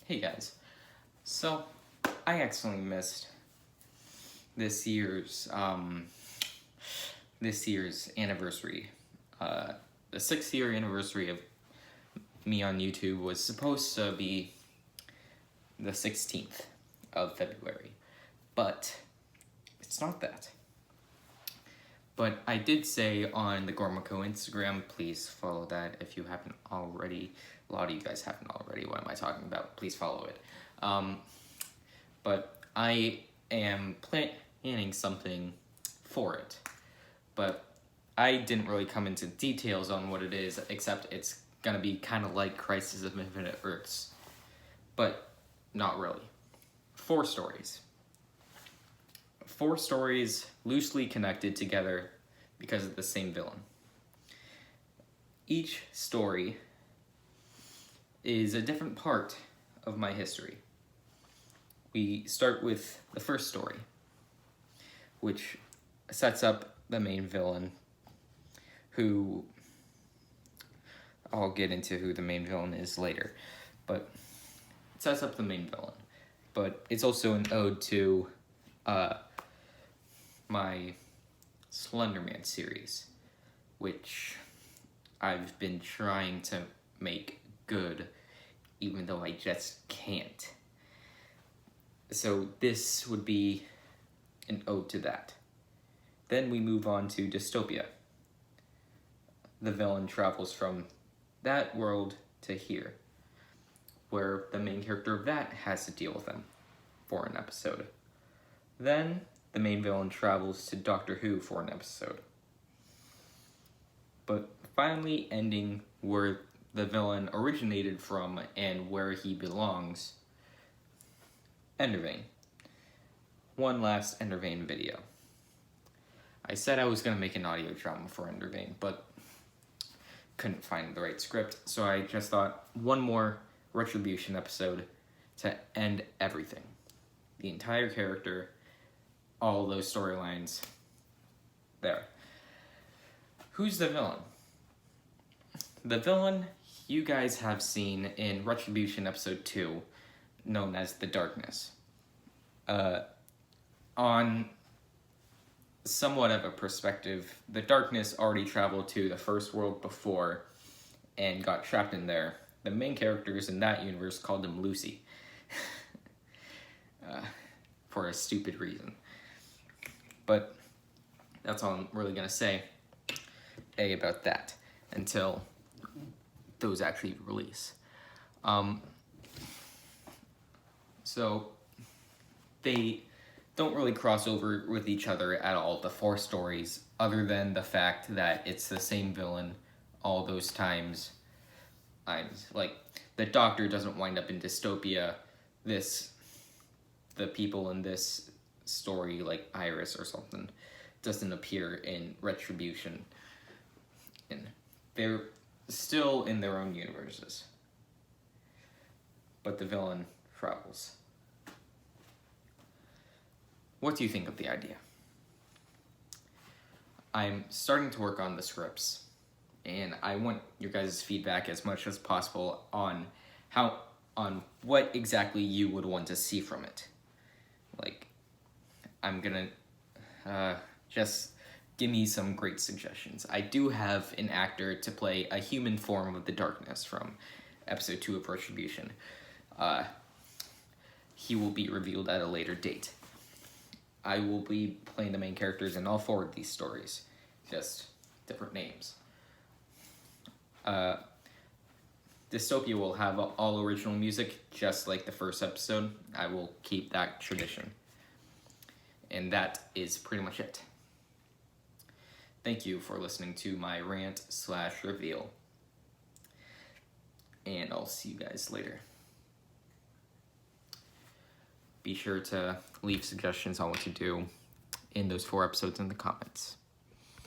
Hey guys, so I accidentally missed this year's anniversary. The 6th-year anniversary of me on YouTube was supposed to be the 16th of February, but it's not that. But I did say on the Gormako Instagram, please follow that if you haven't already. A lot of you guys haven't already. What am I talking about? Please follow it. But I am planning something for it. But I didn't really come into details on what it is, except it's gonna be kind of like Crisis of Infinite Earths. But not really. 4 stories. 4 stories loosely connected together because of the same villain. Each story is a different part of my history. We start with the first story, which sets up the main villain, who I'll get into who the main villain is later, but it sets up the main villain. But it's also an ode to my Slenderman series, which I've been trying to make good, even though I just can't. So this would be an ode to that. Then we move on to Dystopia. The villain travels from that world to here, where the main character of that has to deal with them for an episode. Then the main villain travels to Doctor Who for an episode. But finally ending where the villain originated from and where he belongs, Endervein. One last Endervein video. I said I was going to make an audio drama for Endervein, but couldn't find the right script, so I just thought one more Retribution episode to end everything. The entire character, all those storylines, there. Who's the villain? The villain you guys have seen in Retribution episode 2, known as The Darkness. On somewhat of a perspective, the Darkness already traveled to the first world before and got trapped in there. The main characters in that universe called him Lucy. For a stupid reason. But that's all I'm really gonna say about that until those actually release. So they don't really cross over with each other at all, the 4 stories, other than the fact that it's the same villain all those times. Like, the Doctor doesn't wind up in Dystopia. The people in this story, like Iris or something, doesn't appear in Retribution. And they're still in their own universes. But the villain travels. What do you think of the idea? I'm starting to work on the scripts, and I want your guys' feedback as much as possible on what exactly you would want to see from it. Like, I'm gonna just give me some great suggestions. I do have an actor to play a human form of the Darkness from episode 2 of Retribution. He will be revealed at a later date. I will be playing the main characters in all 4 of these stories, just different names. Dystopia will have all original music, just like the first episode. I will keep that tradition. And that is pretty much it. Thank you for listening to my rant/reveal. And I'll see you guys later. Be sure to leave suggestions on what to do in those 4 episodes in the comments.